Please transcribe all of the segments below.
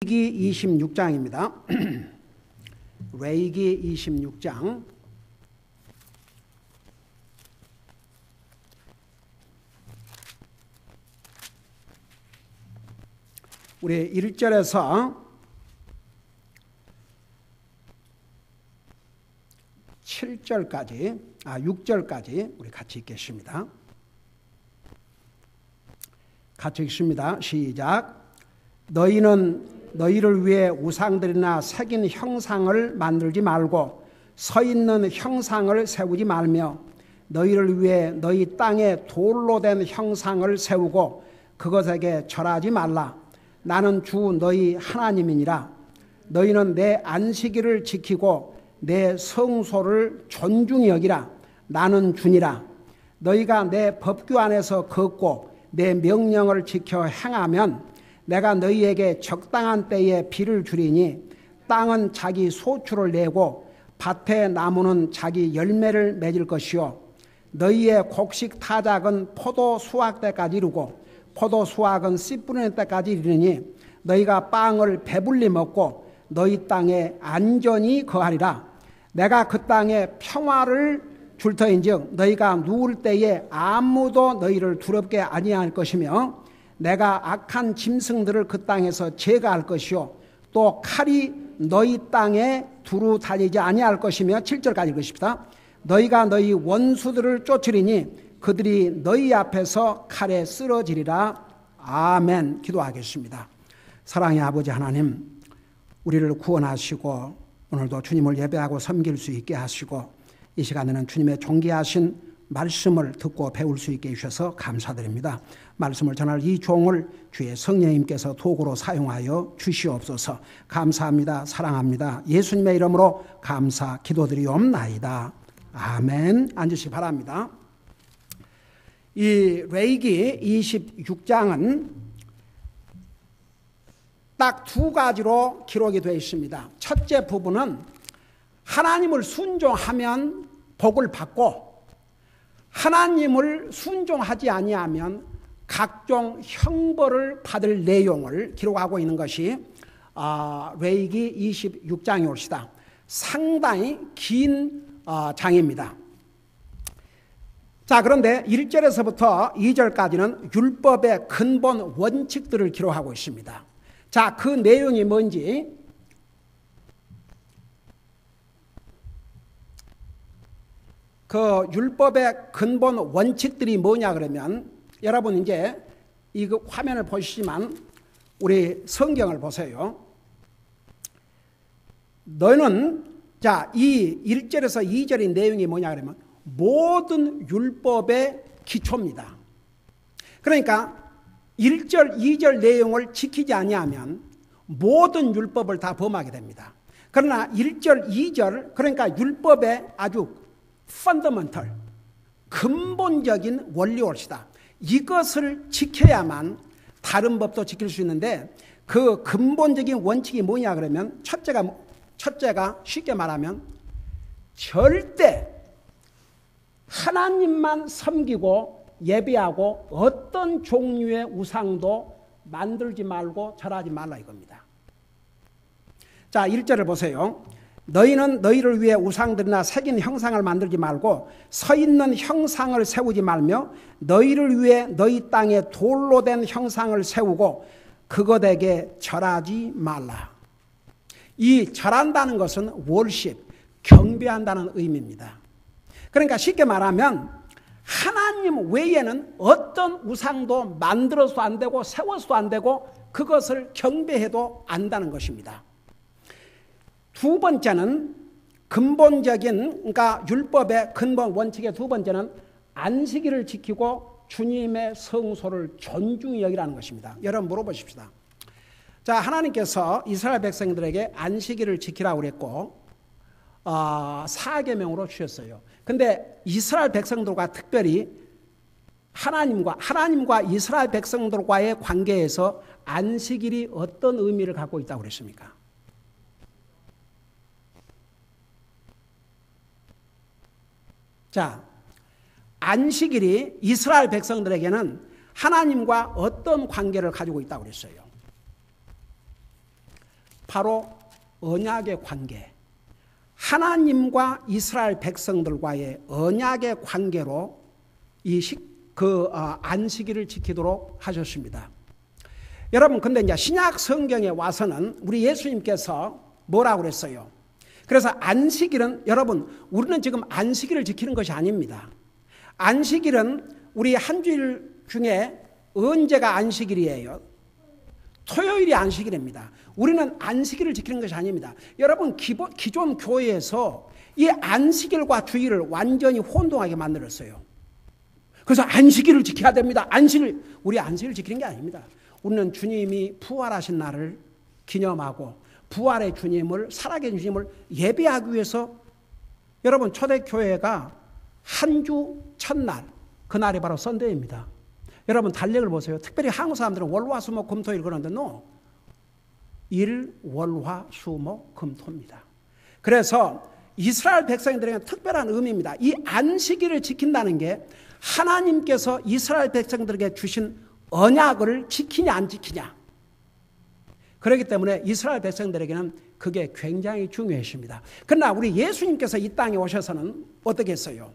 레위기 26장입니다. 레위기 26장 우리 1절에서 6절까지 우리 같이 읽겠습니다. 같이 읽습니다. 시작. 너희는 너희를 위해 우상들이나 새긴 형상을 만들지 말고 서 있는 형상을 세우지 말며 너희를 위해 너희 땅에 돌로 된 형상을 세우고 그것에게 절하지 말라. 나는 주 너희 하나님이니라. 너희는 내 안식일을 지키고 내 성소를 존중히 여기라. 나는 주니라. 너희가 내 법규 안에서 걷고 내 명령을 지켜 행하면 내가 너희에게 적당한 때에 비를 주리니 땅은 자기 소출을 내고 밭의 나무는 자기 열매를 맺을 것이요 너희의 곡식 타작은 포도 수확 때까지 이르고 포도 수확은 씨 뿌리는 때까지 이르니 너희가 빵을 배불리 먹고 너희 땅에 안전히 거하리라. 내가 그 땅에 평화를 줄 터인즉 너희가 누울 때에 아무도 너희를 두렵게 아니할 것이며 내가 악한 짐승들을 그 땅에서 제거할 것이요 또 칼이 너희 땅에 두루 다니지 아니할 것이며 7절까지 읽으십시다. 너희가 너희 원수들을 쫓으리니 그들이 너희 앞에서 칼에 쓰러지리라. 아멘. 기도하겠습니다. 사랑의 아버지 하나님, 우리를 구원하시고 오늘도 주님을 예배하고 섬길 수 있게 하시고 이 시간에는 주님의 존귀하신 말씀을 듣고 배울 수 있게 해주셔서 감사드립니다. 말씀을 전할 이 종을 주의 성령님께서 도구로 사용하여 주시옵소서. 감사합니다. 사랑합니다. 예수님의 이름으로 감사 기도드리옵나이다. 아멘. 앉으시기 바랍니다. 이 레위기 26장은 딱 두 가지로 기록이 되어 있습니다. 첫째 부분은 하나님을 순종하면 복을 받고 하나님을 순종하지 아니하면 각종 형벌을 받을 내용을 기록하고 있는 것이 레위기 26장이 옳시다. 상당히 긴 장입니다. 자, 그런데 1절에서부터 2절까지는 율법의 근본 원칙들을 기록하고 있습니다. 자, 그 내용이 뭔지 그 율법의 근본 원칙들이 뭐냐 그러면 여러분 이제 이 화면을 보시지만 우리 성경을 보세요. 너는 자, 이 1절에서 2절의 내용이 뭐냐 그러면 모든 율법의 기초입니다. 그러니까 1절, 2절 내용을 지키지 아니하면 모든 율법을 다 범하게 됩니다. 그러나 1절, 2절 그러니까 율법의 아주 펀더먼털 근본적인 원리 옳시다. 이것을 지켜야만 다른 법도 지킬 수 있는데 그 근본적인 원칙이 뭐냐 그러면 첫째가 쉽게 말하면 절대 하나님만 섬기고 예배하고 어떤 종류의 우상도 만들지 말고 절하지 말라 이겁니다. 자, 1절을 보세요. 너희는 너희를 위해 우상들이나 새긴 형상을 만들지 말고 서 있는 형상을 세우지 말며 너희를 위해 너희 땅에 돌로 된 형상을 세우고 그것에게 절하지 말라. 이 절한다는 것은 월십, 경배한다는 의미입니다. 그러니까 쉽게 말하면 하나님 외에는 어떤 우상도 만들어서도 안 되고 세워서도 안 되고 그것을 경배해도 안다는 것입니다. 두 번째는 근본적인 그러니까 율법의 근본 원칙의 두 번째는 안식일을 지키고 주님의 성소를 존중히 여기라는 것입니다. 여러분 물어보십시다. 자, 하나님께서 이스라엘 백성들에게 안식일을 지키라고 그랬고 사계명으로 주셨어요. 근데 이스라엘 백성들과 특별히 하나님과 이스라엘 백성들과의 관계에서 안식일이 어떤 의미를 갖고 있다고 그랬습니까? 자, 안식일이 이스라엘 백성들에게는 하나님과 어떤 관계를 가지고 있다고 그랬어요? 바로 언약의 관계, 하나님과 이스라엘 백성들과의 언약의 관계로 안식일을 지키도록 하셨습니다. 여러분, 근데 이제 신약 성경에 와서는 우리 예수님께서 뭐라고 그랬어요? 그래서 안식일은, 여러분, 우리는 지금 안식일을 지키는 것이 아닙니다. 안식일은 우리 한 주일 중에 언제가 안식일이에요? 토요일이 안식일입니다. 우리는 안식일을 지키는 것이 아닙니다. 여러분, 기존 교회에서 이 안식일과 주일을 완전히 혼동하게 만들었어요. 그래서 안식일을 지켜야 됩니다. 우리 안식일을 지키는 게 아닙니다. 우리는 주님이 부활하신 날을 기념하고 부활의 주님을, 살아계신 주님을 예배하기 위해서, 여러분, 초대교회가 한 주 첫날, 그날이 바로 썬데이입니다. 여러분, 달력을 보세요. 특별히 한국 사람들은 월화수목금토일 그러는데 일, 월화, 수목, 금토입니다. 그래서 이스라엘 백성들에게는 특별한 의미입니다. 이 안식일을 지킨다는 게 하나님께서 이스라엘 백성들에게 주신 언약을 지키냐 안 지키냐. 그렇기 때문에 이스라엘 백성들에게는 그게 굉장히 중요했습니다. 그러나 우리 예수님께서 이 땅에 오셔서는 어떻게 했어요?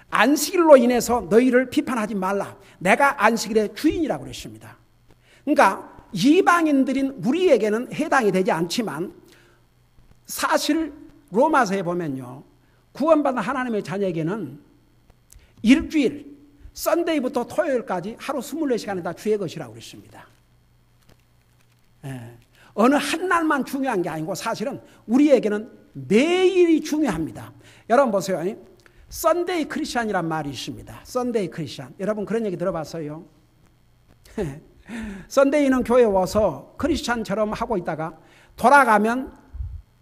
안식일로 인해서 너희를 비판하지 말라. 내가 안식일의 주인이라고 그랬습니다. 그러니까 이방인들인 우리에게는 해당이 되지 않지만 사실 로마서에 보면요, 구원받은 하나님의 자녀에게는 일주일, 썬데이부터 토요일까지 하루 24시간이 다 주의 것이라고 그랬습니다. 어느 한 날만 중요한 게 아니고 사실은 우리에게는 매일이 중요합니다. 여러분 보세요. 썬데이 크리스찬이란 말이 있습니다. 썬데이 크리스찬. 여러분 그런 얘기 들어봤어요? 썬데이는 교회에 와서 크리스찬처럼 하고 있다가 돌아가면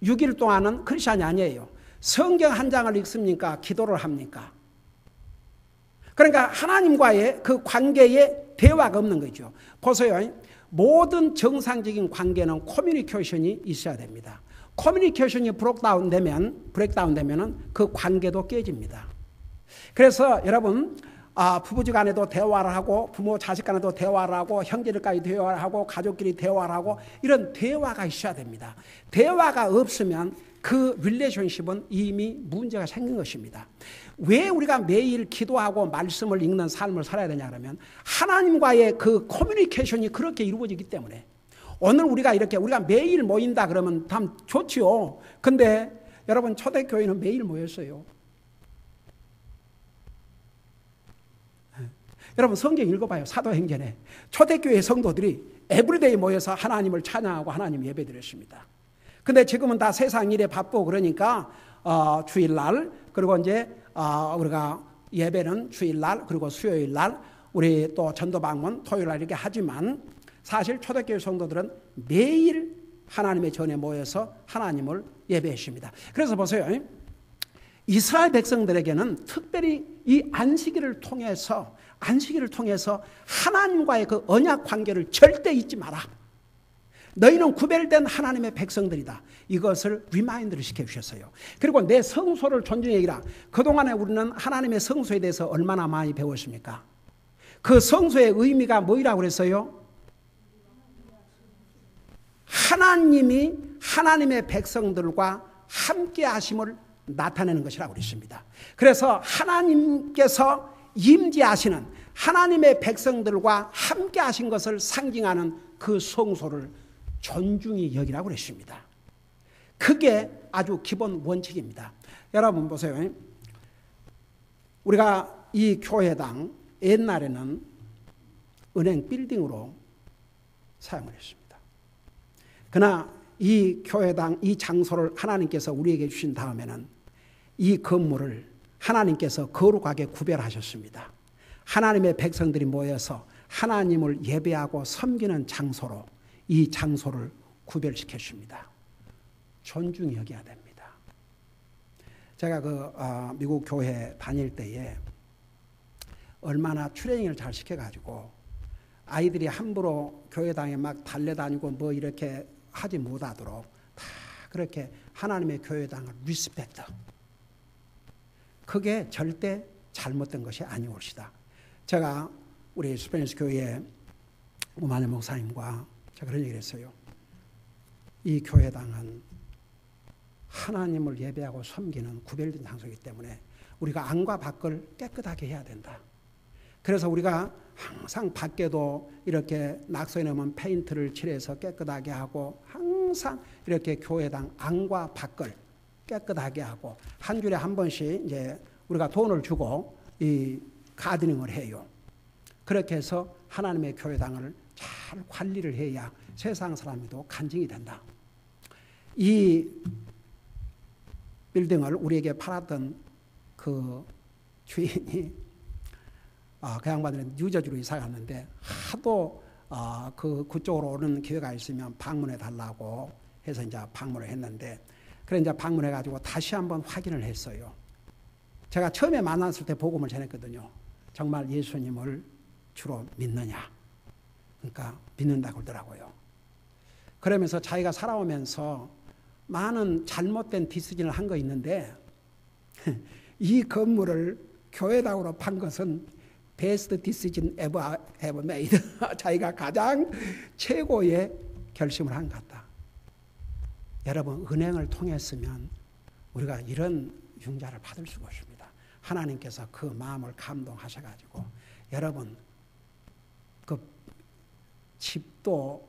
6일 동안은 크리스찬이 아니에요. 성경 한 장을 읽습니까? 기도를 합니까? 그러니까 하나님과의 그 관계에 대화가 없는 거죠. 보세요. 모든 정상적인 관계는 커뮤니케이션이 있어야 됩니다. 커뮤니케이션이 브레이크다운 되면은 그 관계도 깨집니다. 그래서 여러분, 부부지 간에도 대화를 하고 부모 자식 간에도 대화를 하고 형제들까지 대화를 하고 가족끼리 대화를 하고 이런 대화가 있어야 됩니다. 대화가 없으면 그 릴레이션십은 이미 문제가 생긴 것입니다. 왜 우리가 매일 기도하고 말씀을 읽는 삶을 살아야 되냐 그러면 하나님과의 그 커뮤니케이션이 그렇게 이루어지기 때문에 오늘 우리가 매일 모인다 그러면 참 좋지요. 근데 여러분 초대교회는 매일 모였어요. 여러분 성경 읽어봐요. 사도행전에 초대교회 성도들이 에브리데이 모여서 하나님을 찬양하고 하나님 예배드렸습니다. 근데 지금은 다 세상 일에 바쁘고 그러니까 주일날 그리고 이제 우리가 예배는 주일날 그리고 수요일날 우리 또 전도 방문 토요일날 이렇게 하지만 사실 초대교회 성도들은 매일 하나님의 전에 모여서 하나님을 예배했습니다. 그래서 보세요. 이스라엘 백성들에게는 특별히 이 안식일을 통해서 하나님과의 그 언약 관계를 절대 잊지 마라. 너희는 구별된 하나님의 백성들이다. 이것을 리마인드를 시켜주셨어요. 그리고 내 성소를 존중해 여기라. 그동안에 우리는 하나님의 성소에 대해서 얼마나 많이 배웠습니까? 그 성소의 의미가 뭐이라고 그랬어요? 하나님이 하나님의 백성들과 함께 하심을 나타내는 것이라고 그랬습니다. 그래서 하나님께서 임재하시는 하나님의 백성들과 함께 하신 것을 상징하는 그 성소를 존중히 여기라고 그랬습니다. 그게 아주 기본 원칙입니다. 여러분 보세요. 우리가 이 교회당 옛날에는 은행 빌딩으로 사용을 했습니다. 그러나 이 교회당 이 장소를 하나님께서 우리에게 주신 다음에는 이 건물을 하나님께서 거룩하게 구별하셨습니다. 하나님의 백성들이 모여서 하나님을 예배하고 섬기는 장소로 이 장소를 구별시켰습니다. 존중히 여겨야 됩니다. 제가 미국 교회 다닐 때에 얼마나 트레이닝을 잘 시켜가지고 아이들이 함부로 교회당에 막 달려다니고 뭐 이렇게 하지 못하도록 다 그렇게 하나님의 교회당을 리스펙트. 그게 절대 잘못된 것이 아니올시다. 제가 우리 스페니스 교회 우마네 목사님과 제가 그런 얘기를 했어요. 이 교회당은 하나님을 예배하고 섬기는 구별된 장소이기 때문에 우리가 안과 밖을 깨끗하게 해야 된다. 그래서 우리가 항상 밖에도 이렇게 낙서에 넣으면 페인트를 칠해서 깨끗하게 하고 항상 이렇게 교회당 안과 밖을 깨끗하게 하고 한 주에 한 번씩 이제 우리가 돈을 주고 이 가드닝을 해요. 그렇게 해서 하나님의 교회당을 잘 관리를 해야 세상 사람들도 간증이 된다. 이 빌딩을 우리에게 팔았던 그 주인이 그 양반들은 뉴저지로 이사 갔는데 하도 그쪽으로 오는 기회가 있으면 방문해 달라고 해서 이제 방문을 했는데 그래 이제 방문해 가지고 다시 한번 확인을 했어요. 제가 처음에 만났을 때 복음을 전했거든요. 정말 예수님을 주로 믿느냐? 그러니까 믿는다고 그러더라고요. 그러면서 자기가 살아오면서 많은 잘못된 디시전을 한 거 있는데 이 건물을 교회당으로 판 것은 베스트 디시전 ever made. 자기가 가장 최고의 결심을 한 것 같다. 여러분 은행을 통했으면 우리가 이런 융자를 받을 수가 없습니다. 하나님께서 그 마음을 감동하셔가지고 여러분 그 집도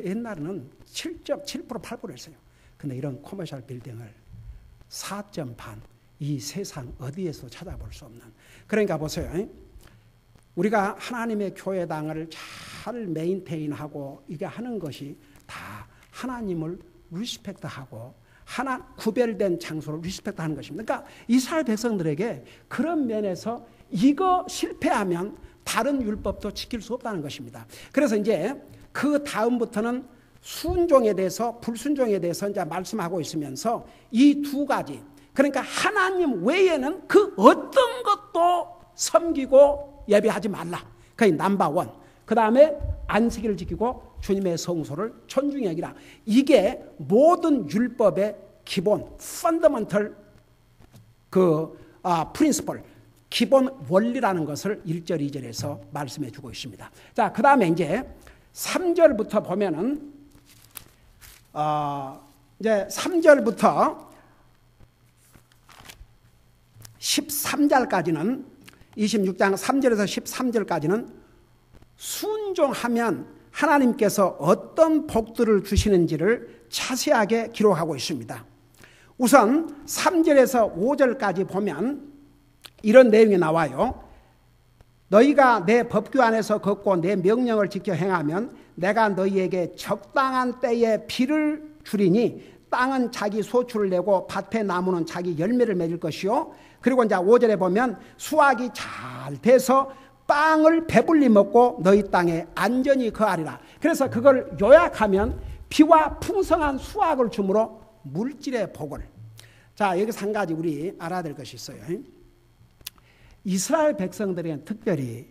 옛날에는 7.7% 8% 했어요. 근데 이런 커머셜 빌딩을 4점 반, 이 세상 어디에서 찾아볼 수 없는. 그러니까 보세요. 우리가 하나님의 교회당을 잘 메인테인하고 이게 하는 것이 다 하나님을 리스펙트하고 하나 구별된 장소를 리스펙트하는 것입니다. 그러니까 이스라엘 백성들에게 그런 면에서 이거 실패하면 다른 율법도 지킬 수 없다는 것입니다. 그래서 이제 그 다음부터는 순종에 대해서 불순종에 대해서 이제 말씀하고 있으면서 이 두 가지, 그러니까 하나님 외에는 그 어떤 것도 섬기고 예배하지 말라. 그게 넘버 원. 그 다음에 안식일을 지키고 주님의 성소를 존중히 여기라. 이게 모든 율법의 기본, 펀더먼털 프린시플, 기본 원리라는 것을 1절, 2절에서 말씀해 주고 있습니다. 자, 그 다음에 이제 3절부터 보면은, 이제 3절부터 13절까지는, 26장 3절에서 13절까지는 순종하면 하나님께서 어떤 복들을 주시는지를 자세하게 기록하고 있습니다. 우선 3절에서 5절까지 보면 이런 내용이 나와요. 너희가 내 법규 안에서 걷고 내 명령을 지켜 행하면 내가 너희에게 적당한 때에 비를 주리니 땅은 자기 소출을 내고 밭의 나무는 자기 열매를 맺을 것이요. 그리고 이제 5절에 보면 수확이 잘 돼서 빵을 배불리 먹고 너희 땅에 안전히 거하리라. 그래서 그걸 요약하면 비와 풍성한 수확을 주므로 물질의 복을. 자, 여기서 한 가지 우리 알아야 될 것이 있어요. 이스라엘 백성들에게는 특별히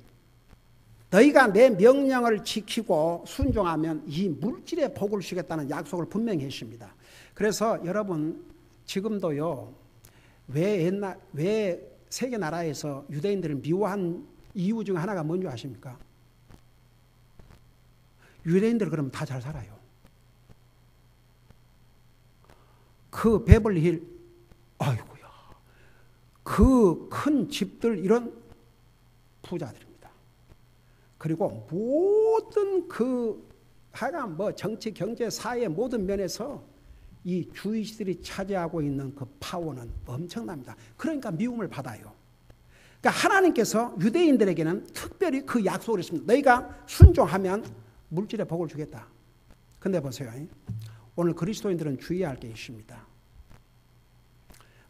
너희가 내 명령을 지키고 순종하면 이 물질의 복을 주겠다는 약속을 분명히 했습니다. 그래서 여러분 지금도요, 왜 세계 나라에서 유대인들을 미워한 이유 중 하나가 뭔지 아십니까? 유대인들 그러면 다 잘 살아요. 그 베벌리힐, 아이고야, 그 큰 집들 이런 부자들입니다. 그리고 모든 하여간 정치, 경제, 사회 모든 면에서 이 주이시들이 차지하고 있는 그 파워는 엄청납니다. 그러니까 미움을 받아요. 그러니까 하나님께서 유대인들에게는 특별히 그 약속을 했습니다. 너희가 순종하면 물질의 복을 주겠다. 근데 보세요. 오늘 그리스도인들은 주의해야 할 게 있습니다.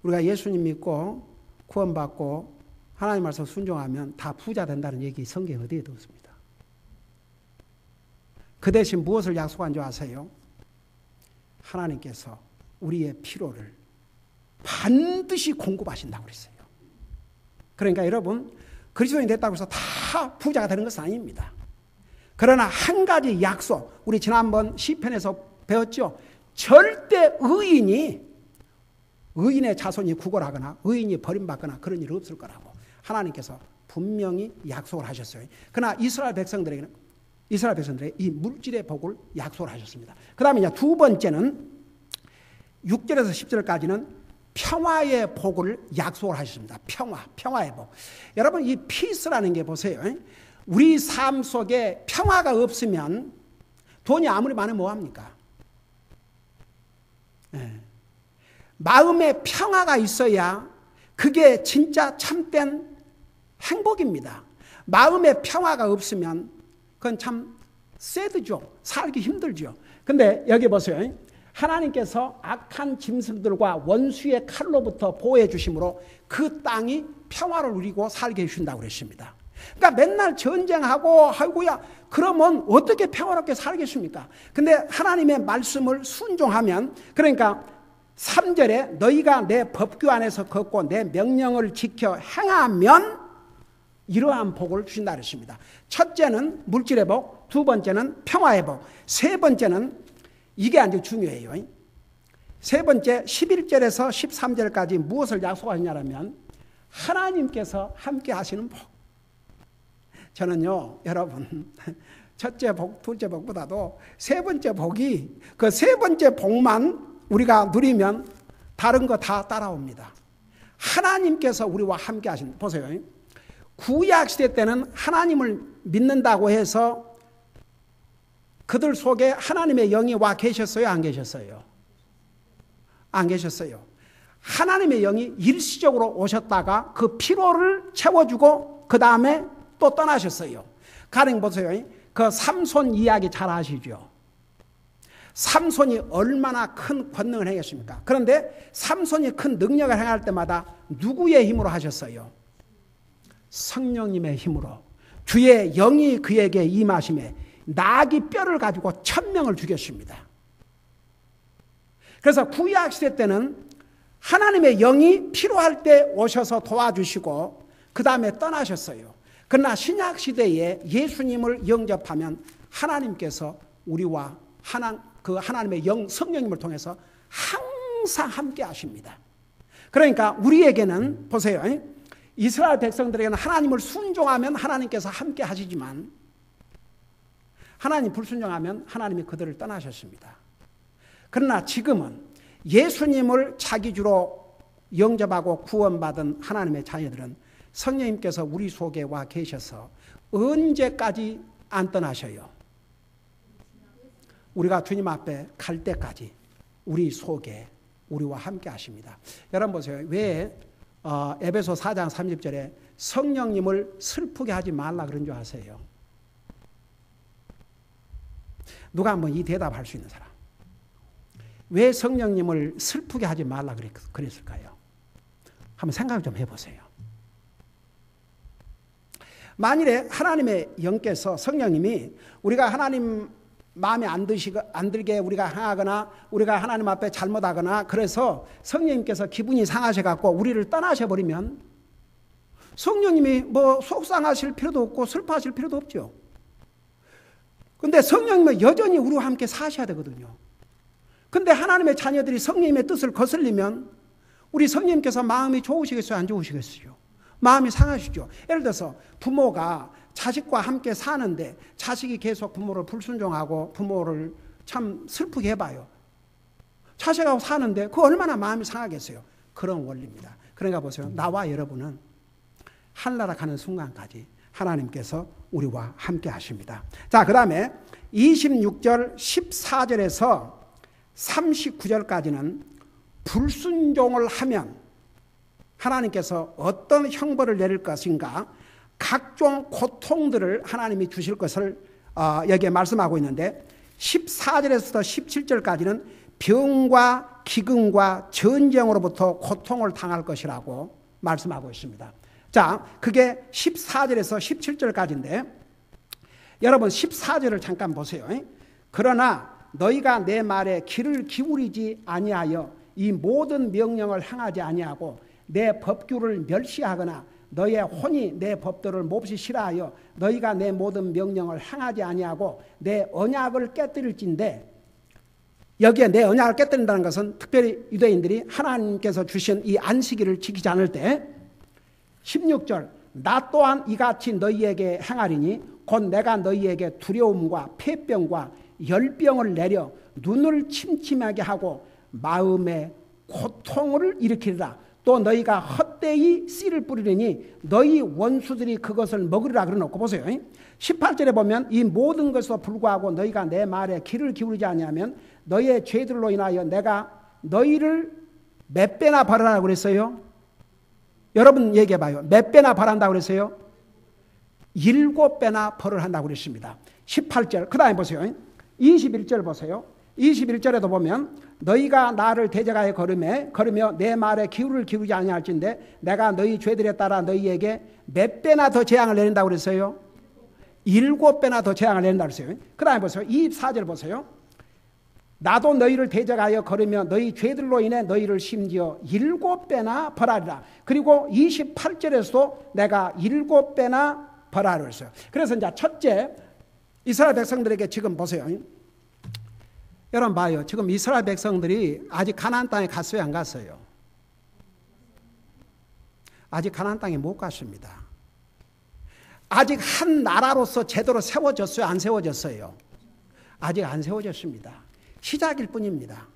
우리가 예수님 믿고 구원받고 하나님 말씀 순종하면 다 부자 된다는 얘기 성경에 어디에도 없습니다. 그 대신 무엇을 약속한 줄 아세요? 하나님께서 우리의 필요를 반드시 공급하신다고 그랬어요. 그러니까 여러분 그리스도인이 됐다고 해서 다 부자가 되는 것은 아닙니다. 그러나 한 가지 약속, 우리 지난번 시편에서 배웠죠. 절대 의인의 자손이 구걸하거나 의인이 버림받거나 그런 일 없을 거라고 하나님께서 분명히 약속을 하셨어요. 그러나 이스라엘 백성들에게는 이스라엘 백성들의 이 물질의 복을 약속을 하셨습니다. 그 다음에 이제 두 번째는 6절에서 10절까지는 평화의 복을 약속을 하셨습니다. 평화의 복. 여러분 이 피스라는 게 보세요. 우리 삶 속에 평화가 없으면 돈이 아무리 많으면 뭐합니까? 마음에 평화가 있어야 그게 진짜 참된 행복입니다. 마음에 평화가 없으면 그건 참 새드죠. 살기 힘들죠. 근데 여기 보세요. 하나님께서 악한 짐승들과 원수의 칼로부터 보호해 주심으로 그 땅이 평화를 누리고 살게 해주신다고 그랬습니다. 그러니까 맨날 전쟁하고 아이고야 그러면 어떻게 평화롭게 살겠습니까? 근데 하나님의 말씀을 순종하면, 그러니까 3절에 너희가 내 법규 안에서 걷고 내 명령을 지켜 행하면 이러한 복을 주신다 그랬습니다. 첫째는 물질의 복, 두 번째는 평화의 복, 세 번째는 이게 아주 중요해요. 세 번째 11절에서 13절까지 무엇을 약속하시냐면 하나님께서 함께 하시는 복. 저는요 여러분 첫째 복, 둘째 복보다도 세 번째 복이, 그 세 번째 복만 우리가 누리면 다른 거 다 따라옵니다. 하나님께서 우리와 함께 하신, 보세요. 구약시대 때는 하나님을 믿는다고 해서 그들 속에 하나님의 영이 와 계셨어요? 안 계셨어요? 안 계셨어요. 하나님의 영이 일시적으로 오셨다가 그 피로를 채워주고 그 다음에 또 떠나셨어요. 가령 보세요. 그 삼손 이야기 잘 아시죠? 삼손이 얼마나 큰 권능을 행했습니까? 그런데 삼손이 큰 능력을 행할 때마다 누구의 힘으로 하셨어요? 성령님의 힘으로. 주의 영이 그에게 임하심에 나귀 뼈를 가지고 1000명을 죽였습니다. 그래서 구약시대 때는 하나님의 영이 필요할 때 오셔서 도와주시고 그 다음에 떠나셨어요. 그러나 신약시대에 예수님을 영접하면 하나님께서 우리와 하나님의 영, 성령님을 통해서 항상 함께 하십니다. 그러니까 우리에게는 보세요. 이스라엘 백성들에게는 하나님을 순종하면 하나님께서 함께 하시지만 하나님 불순종하면 하나님이 그들을 떠나셨습니다. 그러나 지금은 예수님을 자기 주로 영접하고 구원받은 하나님의 자녀들은 성령님께서 우리 속에 와 계셔서 언제까지 안 떠나셔요? 우리가 주님 앞에 갈 때까지 우리 속에 우리와 함께 하십니다. 여러분 보세요. 왜 에베소 4장 30절에 성령님을 슬프게 하지 말라 그런 줄 아세요? 누가 한번 이 대답할 수 있는 사람. 왜 성령님을 슬프게 하지 말라 그랬을까요? 한번 생각 좀 해보세요. 만일에 하나님의 영께서, 성령님이 우리가 하나님 마음에 안 들게 우리가 행하거나 우리가 하나님 앞에 잘못하거나 그래서 성령님께서 기분이 상하셔갖고 우리를 떠나셔버리면 성령님이 뭐 속상하실 필요도 없고 슬퍼하실 필요도 없죠. 근데 성령님은 여전히 우리와 함께 사셔야 되거든요. 근데 하나님의 자녀들이 성령님의 뜻을 거슬리면 우리 성령님께서 마음이 좋으시겠어요? 안 좋으시겠어요? 마음이 상하시죠. 예를 들어서 부모가 자식과 함께 사는데 자식이 계속 부모를 불순종하고 부모를 참 슬프게 해봐요. 자식하고 사는데 그 얼마나 마음이 상하겠어요. 그런 원리입니다. 그러니까 보세요. 나와 여러분은 하늘나라 가는 순간까지 하나님께서 우리와 함께 하십니다. 자, 그 다음에 26절 14절에서 39절까지는 불순종을 하면 하나님께서 어떤 형벌을 내릴 것인가, 각종 고통들을 하나님이 주실 것을 여기에 말씀하고 있는데 14절에서 17절까지는 병과 기근과 전쟁으로부터 고통을 당할 것이라고 말씀하고 있습니다. 자, 그게 14절에서 17절까지인데 여러분 14절을 잠깐 보세요. 그러나 너희가 내 말에 귀를 기울이지 아니하여 이 모든 명령을 행하지 아니하고 내 법규를 멸시하거나 너의 혼이 내 법도를 몹시 싫어하여 너희가 내 모든 명령을 행하지 아니하고 내 언약을 깨뜨릴진대. 여기에 내 언약을 깨뜨린다는 것은 특별히 유대인들이 하나님께서 주신 이 안식일을 지키지 않을 때 16절 나 또한 이같이 너희에게 행하리니 곧 내가 너희에게 두려움과 폐병과 열병을 내려 눈을 침침하게 하고 마음에 고통을 일으키리라. 또 너희가 헛되이 씨를 뿌리리니 너희 원수들이 그것을 먹으리라 그러놓고 보세요. 18절에 보면 이 모든 것에도 불구하고 너희가 내 말에 귀를 기울이지 아니하면 너희의 죄들로 인하여 내가 너희를 몇 배나 벌하라고 그랬어요? 여러분 얘기해봐요. 몇 배나 벌한다고 그랬어요? 7배나 벌을 한다고 그랬습니다. 18절 그 다음에 보세요. 21절 보세요. 21절에도 보면 너희가 나를 대적하여 걸으며 내 말에 귀를 기울이지 아니할진대 내가 너희 죄들에 따라 너희에게 몇 배나 더 재앙을 내린다고 그랬어요? 7배나 더 재앙을 내린다고 그랬어요. 그 다음에 보세요. 24절 보세요. 나도 너희를 대적하여 걸으며 너희 죄들로 인해 너희를 심지어 7배나 벌하리라. 그리고 28절에서도 내가 7배나 벌하리라 했어요. 그래서 이제 첫째 이스라엘 백성들에게 지금 보세요. 여러분 봐요. 지금 이스라엘 백성들이 아직 가나안 땅에 갔어요? 안 갔어요? 아직 가나안 땅에 못 갔습니다. 아직 한 나라로서 제대로 세워졌어요? 안 세워졌어요? 아직 안 세워졌습니다. 시작일 뿐입니다.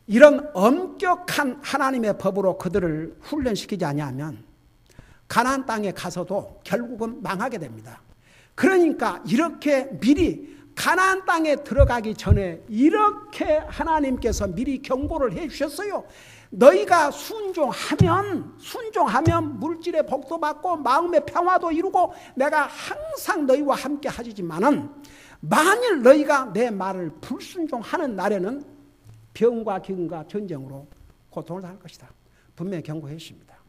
이런 엄격한 하나님의 법으로 그들을 훈련시키지 아니하면 가나안 땅에 가서도 결국은 망하게 됩니다. 그러니까 이렇게 미리 가나안 땅에 들어가기 전에 이렇게 하나님께서 미리 경고를 해 주셨어요. 너희가 순종하면 물질의 복도 받고 마음의 평화도 이루고 내가 항상 너희와 함께 하시지만은 만일 너희가 내 말을 불순종하는 날에는 병과 기근과 전쟁으로 고통을 당할 것이다. 분명히 경고했습니다.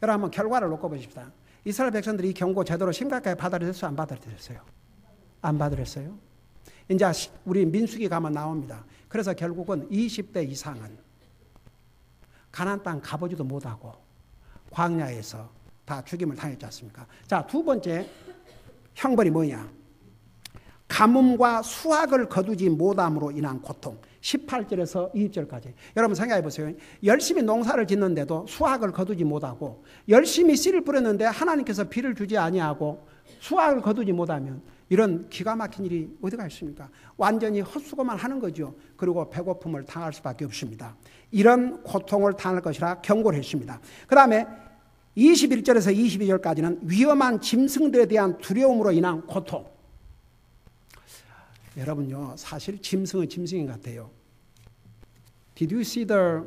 여러분 한번 결과를 놓고 보십시다. 이스라엘 백성들이 이 경고 제대로 심각하게 받아들였어요? 안 받아들였어요? 안 받아들였어요? 이제 우리 민수기 가면 나옵니다. 그래서 결국은 20대 이상은 가나안 땅 가보지도 못하고 광야에서 다 죽임을 당했지 않습니까? 자, 두 번째 형벌이 뭐냐? 가뭄과 수확을 거두지 못함으로 인한 고통. 18절에서 20절까지. 여러분 생각해 보세요. 열심히 농사를 짓는데도 수확을 거두지 못하고 열심히 씨를 뿌렸는데 하나님께서 비를 주지 아니하고 수확을 거두지 못하면 이런 기가 막힌 일이 어디가 있습니까? 완전히 헛수고만 하는 거죠. 그리고 배고픔을 당할 수밖에 없습니다. 이런 고통을 당할 것이라 경고를 했습니다. 그 다음에 21절에서 22절까지는 위험한 짐승들에 대한 두려움으로 인한 고통. 여러분요, 사실 짐승은 짐승인 것 같아요. Did you see the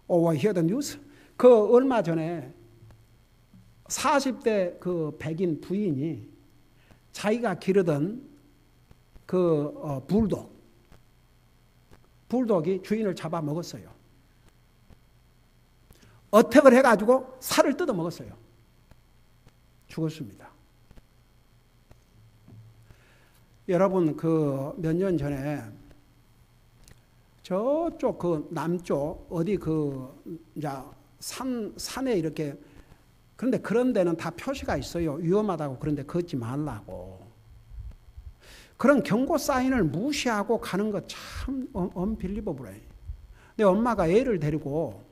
or hear the news? 그 얼마 전에 40대 그 백인 부인이 자기가 기르던 그 불독이 주인을 잡아 먹었어요. 어택을 해가지고 살을 뜯어 먹었어요. 죽었습니다. 여러분 그 몇 년 전에 저쪽 그 남쪽 어디 그 이제 산에 이렇게 그런데 그런 데는 다 표시가 있어요. 위험하다고 그런데 걷지 말라고. 그런 경고 사인을 무시하고 가는 거 참 unbelievable. 내 엄마가 애를 데리고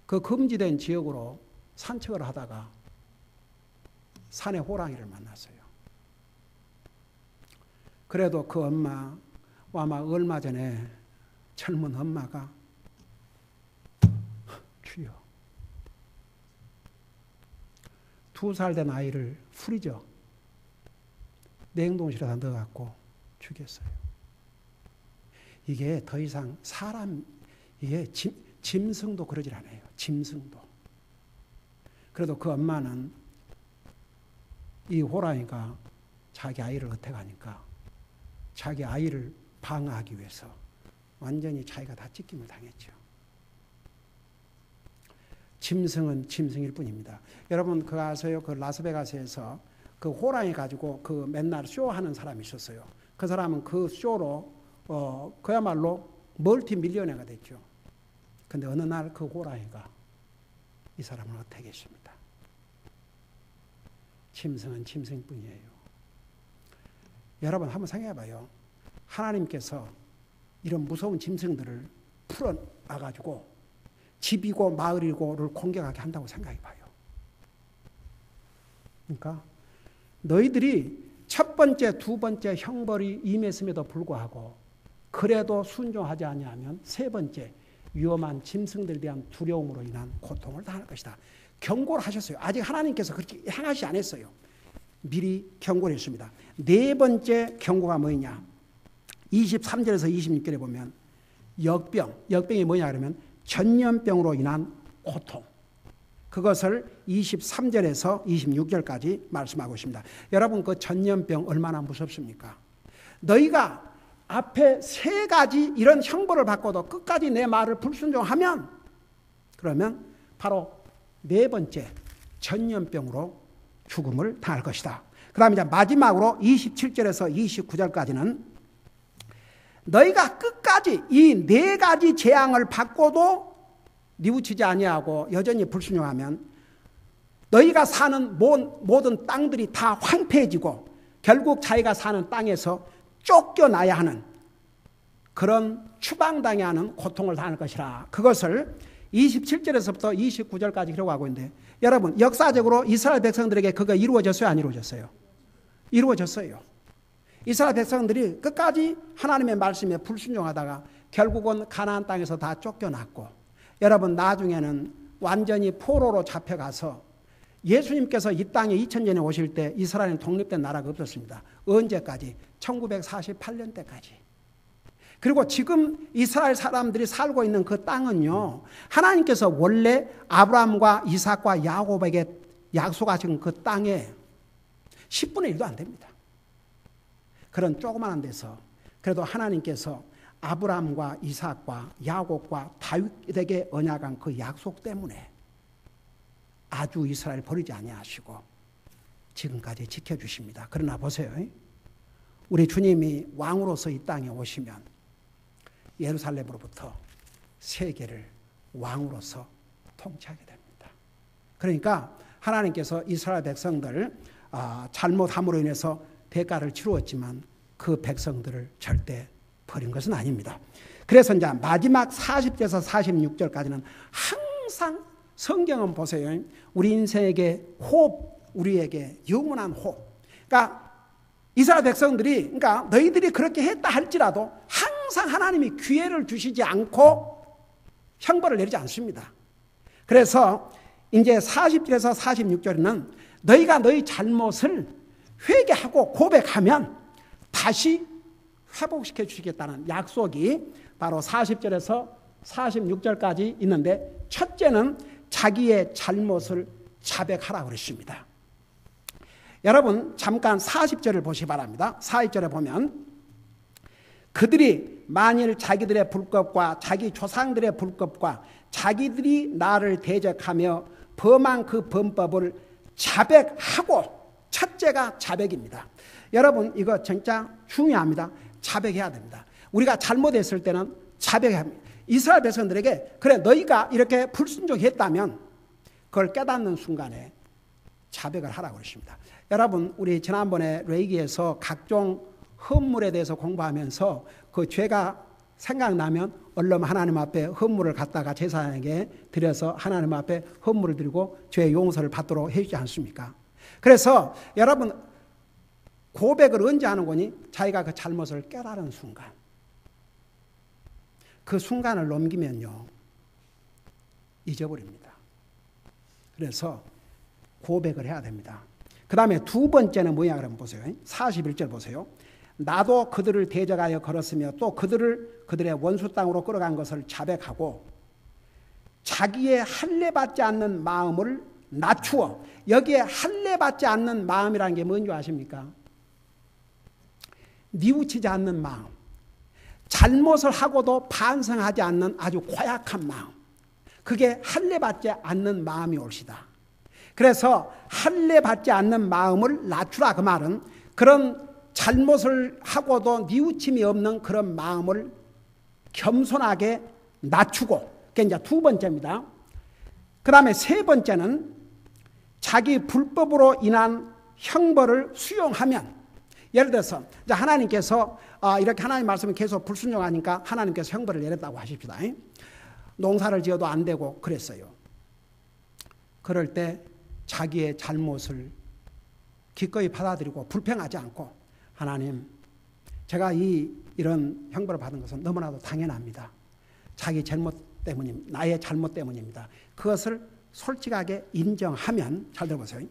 그 금지된 지역으로 산책을 하다가 산에 호랑이를 만났어요. 그래도 그 엄마 아마 얼마 전에 젊은 엄마가 주여 2살 된 아이를 풀이죠. 냉동실에다 넣어갖고 죽였어요. 이게 더 이상 이게 짐승도 그러질 않아요. 짐승도. 그래도 그 엄마는 이 호랑이가 자기 아이를 어택하니까 자기 아이를 방어하기 위해서 완전히 자기가 다 찢김을 당했죠. 짐승은 짐승일 뿐입니다. 여러분 그거 아세요? 그 라스베가스에서 그 호랑이 가지고 그 맨날 쇼하는 사람이 있었어요. 그 사람은 그 쇼로 그야말로 멀티 밀리언어가 됐죠. 근데 어느 날 그 호랑이가 이 사람을 어택했습니다. 짐승은 짐승뿐이에요. 여러분 한번 생각해봐요. 하나님께서 이런 무서운 짐승들을 풀어놔가지고 집이고 마을이고를 공격하게 한다고 생각해봐요. 그러니까 너희들이 첫 번째, 두 번째 형벌이 임했음에도 불구하고 그래도 순종하지 아니하면 세 번째 위험한 짐승들에 대한 두려움으로 인한 고통을 당할 것이다. 경고를 하셨어요. 아직 하나님께서 그렇게 행하지 않았어요. 미리 경고를 했습니다. 네 번째 경고가 뭐냐? 23절에서 26절에 보면 역병이 뭐냐 그러면 전염병으로 인한 고통. 그것을 23절에서 26절까지 말씀하고 있습니다. 여러분 그 전염병 얼마나 무섭습니까? 너희가 앞에 세 가지 이런 형벌을 받고도 끝까지 내 말을 불순종하면 그러면 바로 네 번째 전염병으로 죽음을 당할 것이다. 그 다음에 이제 마지막으로 27절에서 29절까지는 너희가 끝까지 이 네 가지 재앙을 받고도 뉘우치지 아니하고 여전히 불순종하면 너희가 사는 모든 땅들이 다 황폐해지고 결국 자기가 사는 땅에서 쫓겨나야 하는 그런 추방당해야 하는 고통을 당할 것이라. 그것을 27절에서부터 29절까지 기록하고 있는데 여러분 역사적으로 이스라엘 백성들에게 그거 이루어졌어요? 안 이루어졌어요? 이루어졌어요. 이스라엘 백성들이 끝까지 하나님의 말씀에 불순종하다가 결국은 가나안 땅에서 다 쫓겨났고 여러분 나중에는 완전히 포로로 잡혀가서 예수님께서 이 땅에 2000년에 오실 때 이스라엘은 독립된 나라가 없었습니다. 언제까지? 1948년 때까지. 그리고 지금 이스라엘 사람들이 살고 있는 그 땅은요, 하나님께서 원래 아브라함과 이삭과 야곱에게 약속하신 그 땅에 10분의 1도 안 됩니다. 그런 조그마한 데서 그래도 하나님께서 아브라함과 이삭과 야곱과 다윗에게 언약한 그 약속 때문에 아주 이스라엘 버리지 아니하시고 지금까지 지켜주십니다. 그러나 보세요. 우리 주님이 왕으로서 이 땅에 오시면 예루살렘으로부터 세계를 왕으로서 통치하게 됩니다. 그러니까 하나님께서 이스라엘 백성들 잘못함으로 인해서 대가를 치루었지만 그 백성들을 절대 버린 것은 아닙니다. 그래서 이제 마지막 40절에서 46절까지는 항상 성경은 보세요. 우리 인생에게 호흡, 우리에게 영원한 호흡. 그러니까 이스라엘 백성들이 그러니까 너희들이 그렇게 했다 할지라도 항상 하나님이 기회를 주시지 않고 형벌을 내리지 않습니다. 그래서 이제 40절에서 46절에는 너희가 너희 잘못을 회개하고 고백하면 다시 회복시켜 주시겠다는 약속이 바로 40절에서 46절까지 있는데 첫째는 자기의 잘못을 자백하라고 그랬습니다. 여러분 잠깐 40절을 보시기 바랍니다. 40절에 보면 그들이 만일 자기들의 불법과 자기 조상들의 불법과 자기들이 나를 대적하며 범한 그 범법을 자백하고 첫째가 자백입니다. 여러분 이거 진짜 중요합니다. 자백해야 됩니다. 우리가 잘못했을 때는 자백해야 합니다. 이스라엘 백성들에게 그래 너희가 이렇게 불순종했다면 그걸 깨닫는 순간에 자백을 하라고 그러십니다. 여러분 우리 지난번에 레이기에서 각종 헌물에 대해서 공부하면서 그 죄가 생각나면 얼른 하나님 앞에 헌물을 갖다가 제사장에게 드려서 하나님 앞에 헌물을 드리고 죄의 용서를 받도록 해주지 않습니까? 그래서 여러분 고백을 언제 하는 거니? 자기가 그 잘못을 깨달은 순간. 그 순간을 넘기면요 잊어버립니다. 그래서 고백을 해야 됩니다. 그 다음에 두 번째는 뭐냐 그러면 보세요. 41절 보세요. 나도 그들을 대적하여 걸었으며 또 그들의 원수 땅으로 끌어간 것을 자백하고 자기의 할례받지 않는 마음을 낮추어. 여기에 할례받지 않는 마음이라는 게 뭔지 아십니까? 뉘우치지 않는 마음, 잘못을 하고도 반성하지 않는 아주 고약한 마음, 그게 할례받지 않는 마음이 옳시다. 그래서 할례받지 않는 마음을 낮추라 그 말은 그런 잘못을 하고도 뉘우침이 없는 그런 마음을 겸손하게 낮추고, 그게 이제 두 번째입니다. 그 다음에 세 번째는 자기 불법으로 인한 형벌을 수용하면, 예를 들어서 이제 하나님께서 이렇게 하나님 말씀을 계속 불순종하니까 하나님께서 형벌을 내렸다고 하십시다. 농사를 지어도 안 되고 그랬어요. 그럴 때 자기의 잘못을 기꺼이 받아들이고 불평하지 않고 하나님, 제가 이런 형벌을 받은 것은 너무나도 당연합니다. 자기 잘못 때문입니다. 나의 잘못 때문입니다. 그것을 솔직하게 인정하면, 잘 들어보세요.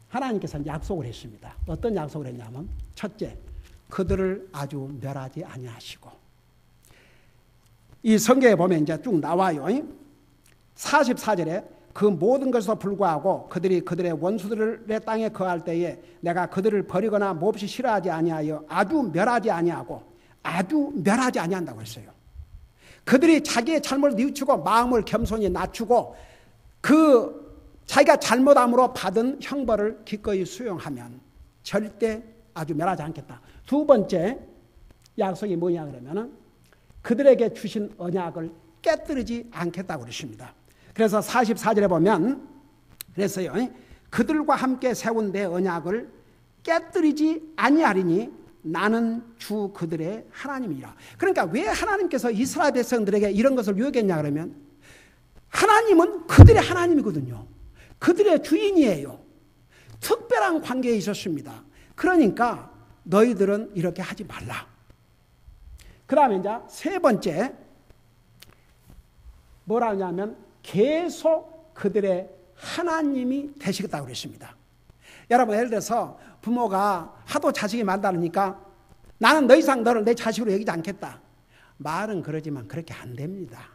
하나님께서는 약속을 했습니다. 어떤 약속을 했냐면, 첫째, 그들을 아주 멸하지 아니하시고. 이 성경에 보면 이제 쭉 나와요. 44절에 그 모든 것에도 불구하고 그들이 그들의 원수들의 땅에 거할 때에 내가 그들을 버리거나 몹시 싫어하지 아니하여 아주 멸하지 아니하고, 아주 멸하지 아니한다고 했어요. 그들이 자기의 잘못을 뉘우치고 마음을 겸손히 낮추고 자기가 잘못함으로 받은 형벌을 기꺼이 수용하면 절대 아주 멸하지 않겠다. 두 번째 약속이 뭐냐 그러면은 그들에게 주신 언약을 깨뜨리지 않겠다고 그러십니다. 그래서 44절에 보면 그랬어요. 그들과 함께 세운 내 언약을 깨뜨리지 아니하리니 나는 주 그들의 하나님이라. 그러니까 왜 하나님께서 이스라엘 백성들에게 이런 것을 요구했냐 그러면, 하나님은 그들의 하나님이거든요. 그들의 주인이에요. 특별한 관계에 있었습니다. 그러니까 너희들은 이렇게 하지 말라. 그 다음에 이제 세 번째 뭐라 하냐면 계속 그들의 하나님이 되시겠다고 그랬습니다. 여러분, 예를 들어서 부모가 하도 자식이 많다니까 나는 더 이상 너를 내 자식으로 여기지 않겠다. 말은 그러지만 그렇게 안 됩니다.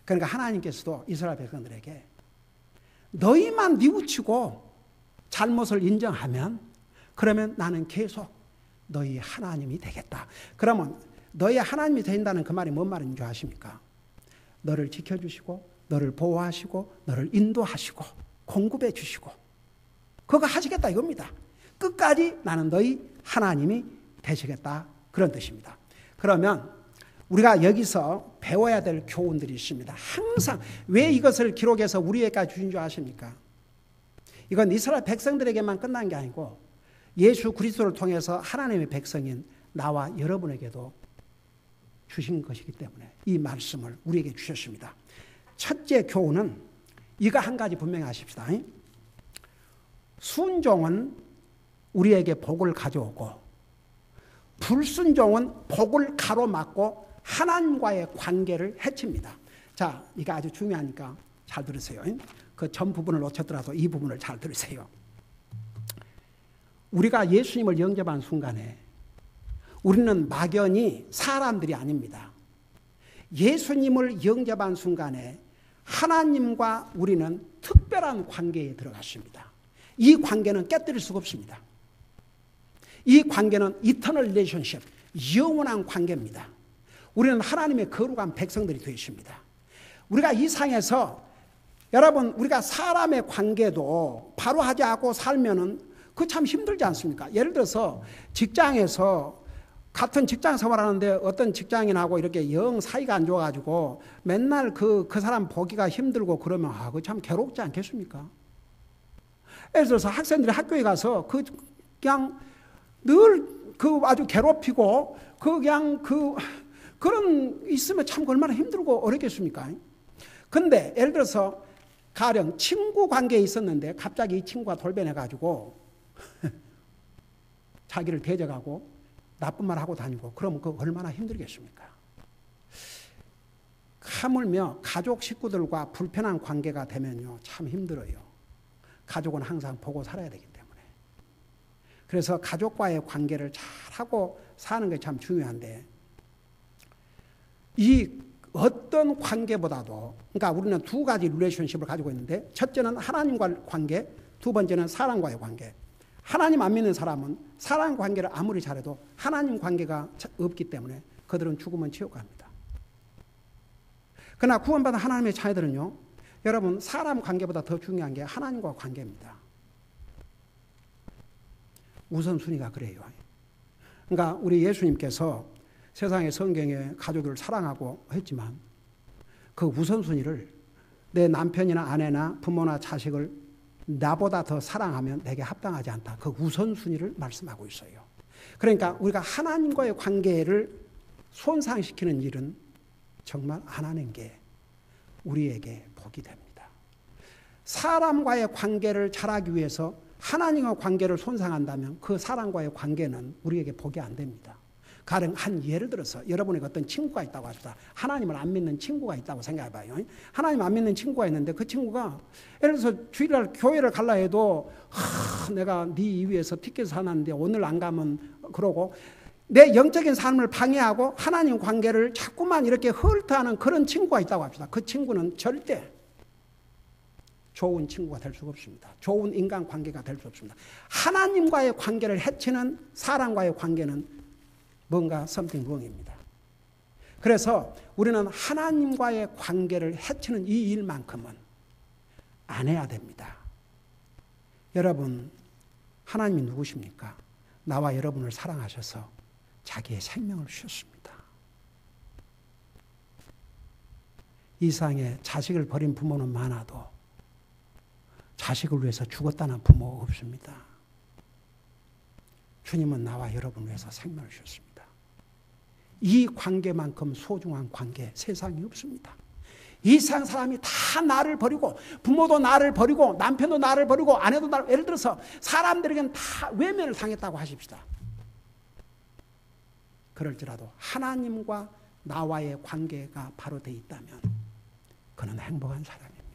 그러니까 하나님께서도 이스라엘 백성들에게 너희만 뉘우치고 잘못을 인정하면, 그러면 나는 계속 너희 하나님이 되겠다. 그러면 너희 하나님이 된다는 그 말이 뭔 말인 줄 아십니까? 너를 지켜주시고 너를 보호하시고 너를 인도하시고 공급해 주시고 그거 하시겠다 이겁니다. 끝까지 나는 너희 하나님이 되시겠다, 그런 뜻입니다. 그러면 우리가 여기서 배워야 될 교훈들이 있습니다. 항상 왜 이것을 기록해서 우리에게까지 주신 줄 아십니까? 이건 이스라엘 백성들에게만 끝난 게 아니고 예수 그리스도를 통해서 하나님의 백성인 나와 여러분에게도 주신 것이기 때문에 이 말씀을 우리에게 주셨습니다. 첫째 교훈은 이거 한 가지 분명히 아십시다. 순종은 우리에게 복을 가져오고 불순종은 복을 가로막고 하나님과의 관계를 해칩니다. 자, 이거 아주 중요하니까 잘 들으세요. 그 전 부분을 놓쳤더라도 이 부분을 잘 들으세요. 우리가 예수님을 영접한 순간에 우리는 막연히 사람들이 아닙니다. 예수님을 영접한 순간에 하나님과 우리는 특별한 관계에 들어갔습니다. 이 관계는 깨뜨릴 수가 없습니다. 이 관계는 이터널 릴레이션십, 영원한 관계입니다. 우리는 하나님의 거룩한 백성들이 되어 있습니다. 우리가 이 상에서 여러분, 우리가 사람의 관계도 바로 하지 않고 살면은 그거 참 힘들지 않습니까? 예를 들어서 직장에서 같은 직장 생활하는데 어떤 직장인하고 이렇게 영 사이가 안 좋아가지고 맨날 그 사람 보기가 힘들고 그러면 그거 참 괴롭지 않겠습니까? 예를 들어서 학생들이 학교에 가서 그냥 늘 아주 괴롭히고 그런 있으면 참 얼마나 힘들고 어렵겠습니까? 근데 예를 들어서 가령 친구 관계에 있었는데 갑자기 이 친구가 돌변해가지고 자기를 대적하고 나쁜 말 하고 다니고 그러면 그거 얼마나 힘들겠습니까? 하물며 가족 식구들과 불편한 관계가 되면요 참 힘들어요. 가족은 항상 보고 살아야 되기 때문에. 그래서 가족과의 관계를 잘하고 사는 게 참 중요한데, 이 어떤 관계보다도, 그러니까 우리는 두 가지 릴레이션십을 가지고 있는데, 첫째는 하나님과의 관계, 두 번째는 사람과의 관계. 하나님 안 믿는 사람은 사람 관계를 아무리 잘해도 하나님 관계가 없기 때문에 그들은 죽으면 지옥 갑니다. 그러나 구원받은 하나님의 자녀들은요, 여러분, 사람 관계보다 더 중요한 게 하나님과 관계입니다. 우선순위가 그래요. 그러니까 우리 예수님께서 세상의 성경에 가족을 사랑하고 했지만 그 우선순위를 내 남편이나 아내나 부모나 자식을 나보다 더 사랑하면 내게 합당하지 않다. 그 우선순위를 말씀하고 있어요. 그러니까 우리가 하나님과의 관계를 손상시키는 일은 정말 안 하는 게 우리에게 복이 됩니다. 사람과의 관계를 잘하기 위해서 하나님과 관계를 손상한다면 그 사람과의 관계는 우리에게 복이 안 됩니다. 가령 한 예를 들어서 여러분에게 어떤 친구가 있다고 합시다. 하나님을 안 믿는 친구가 있다고 생각해봐요. 하나님 안 믿는 친구가 있는데 그 친구가 예를 들어서 주일날 교회를 갈라 해도 내가 네 이위에서 티켓을 사놨는데 오늘 안 가면 그러고 내 영적인 삶을 방해하고 하나님 관계를 자꾸만 이렇게 헐트하는 그런 친구가 있다고 합시다. 그 친구는 절대 좋은 친구가 될 수가 없습니다. 좋은 인간관계가 될 수 없습니다. 하나님과의 관계를 해치는 사람과의 관계는 뭔가 something wrong입니다. 그래서 우리는 하나님과의 관계를 해치는 이 일만큼은 안 해야 됩니다. 여러분, 하나님이 누구십니까? 나와 여러분을 사랑하셔서 자기의 생명을 주셨습니다. 이 세상에 자식을 버린 부모는 많아도 자식을 위해서 죽었다는 부모가 없습니다. 주님은 나와 여러분을 위해서 생명을 주셨습니다. 이 관계만큼 소중한 관계 세상에 없습니다. 이 세상 사람이 다 나를 버리고 부모도 나를 버리고 남편도 나를 버리고 아내도 나를 예를 들어서 사람들에게는 다 외면을 당했다고 하십시다. 그럴지라도 하나님과 나와의 관계가 바로 돼 있다면 그는 행복한 사람입니다.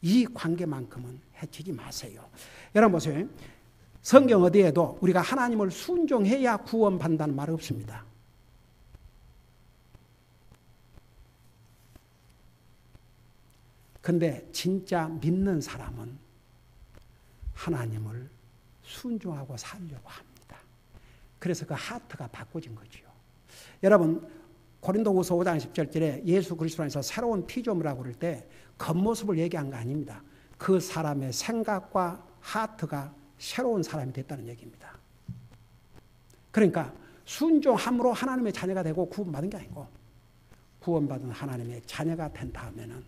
이 관계만큼은 해치지 마세요. 여러분 보세요. 성경 어디에도 우리가 하나님을 순종해야 구원받는다는 말 없습니다. 근데 진짜 믿는 사람은 하나님을 순종하고 살려고 합니다. 그래서 그 하트가 바꿔진 거지요. 여러분 고린도후서 5장 17절에 예수 그리스도 안에서 새로운 피조물이라고 그럴 때 겉모습을 얘기한 거 아닙니다. 그 사람의 생각과 하트가 새로운 사람이 됐다는 얘기입니다. 그러니까 순종함으로 하나님의 자녀가 되고 구원받은 게 아니고 구원받은 하나님의 자녀가 된 다음에는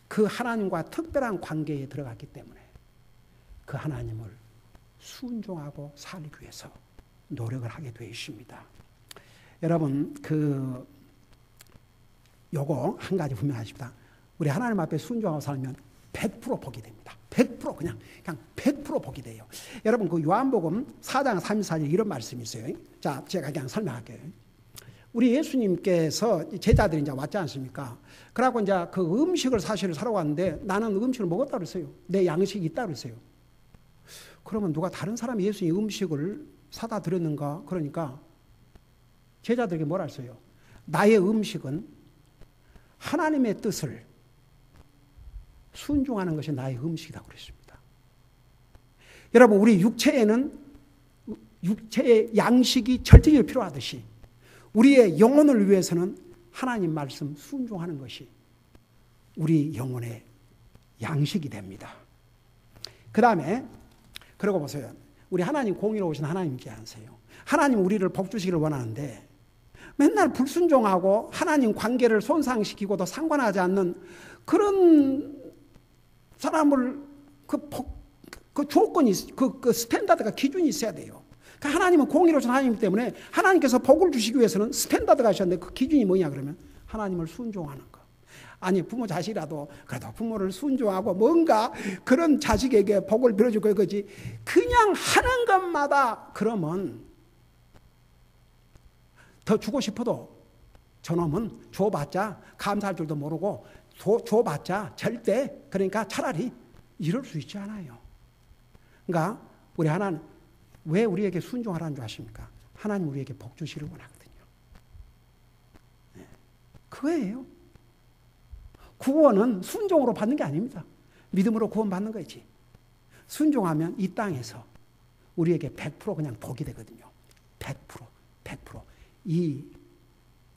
그 하나님과 특별한 관계에 들어갔기 때문에 그 하나님을 순종하고 살기 위해서 노력을 하게 되어 있습니다. 여러분 요거 한 가지 분명하십니다. 우리 하나님 앞에 순종하고 살면 100% 복이 됩니다. 100% 그냥 100% 복이 돼요. 여러분 그 요한복음 4장 34절 이런 말씀이 있어요. 자, 제가 그냥 설명할게요. 우리 예수님께서 제자들이 이제 왔지 않습니까? 그러고 이제 그 음식을 사실 사러 갔는데 나는 음식을 먹었다 그랬어요. 내 양식이 있다 그랬어요. 그러면 누가 다른 사람이 예수님 음식을 사다 드렸는가? 그러니까 제자들에게 뭐라 했어요? 나의 음식은 하나님의 뜻을 순종하는 것이 나의 음식이라고 그랬습니다. 여러분 우리 육체에는 육체의 양식이 절대적으로 필요하듯이 우리의 영혼을 위해서는 하나님 말씀 순종하는 것이 우리 영혼의 양식이 됩니다. 그 다음에 그러고 보세요. 우리 하나님 공의로우신 하나님께 하세요. 하나님 우리를 복주시기를 원하는데 맨날 불순종하고 하나님 관계를 손상시키고도 상관하지 않는 그런 사람을 그 조건이 그 스탠다드가 기준이 있어야 돼요. 그러니까 하나님은 공의로우신 하나님이기 때문에 하나님께서 복을 주시기 위해서는 스탠다드가 있었는데 그 기준이 뭐냐 그러면 하나님을 순종하는 거. 아니 부모 자식이라도 그래도 부모를 순종하고 뭔가 그런 자식에게 복을 빌어줄 거지 그냥 하는 것마다 그러면 더 주고 싶어도 저놈은 줘봤자 감사할 줄도 모르고 줘봤자 절대 그러니까 차라리 이럴 수 있지 않아요. 그러니까 우리 하나님 왜 우리에게 순종하라는 줄 아십니까? 하나님 우리에게 복 주시를 원하거든요. 네. 그거예요. 구원은 순종으로 받는 게 아닙니다. 믿음으로 구원받는 거지. 순종하면 이 땅에서 우리에게 100% 그냥 복이 되거든요. 100%. 이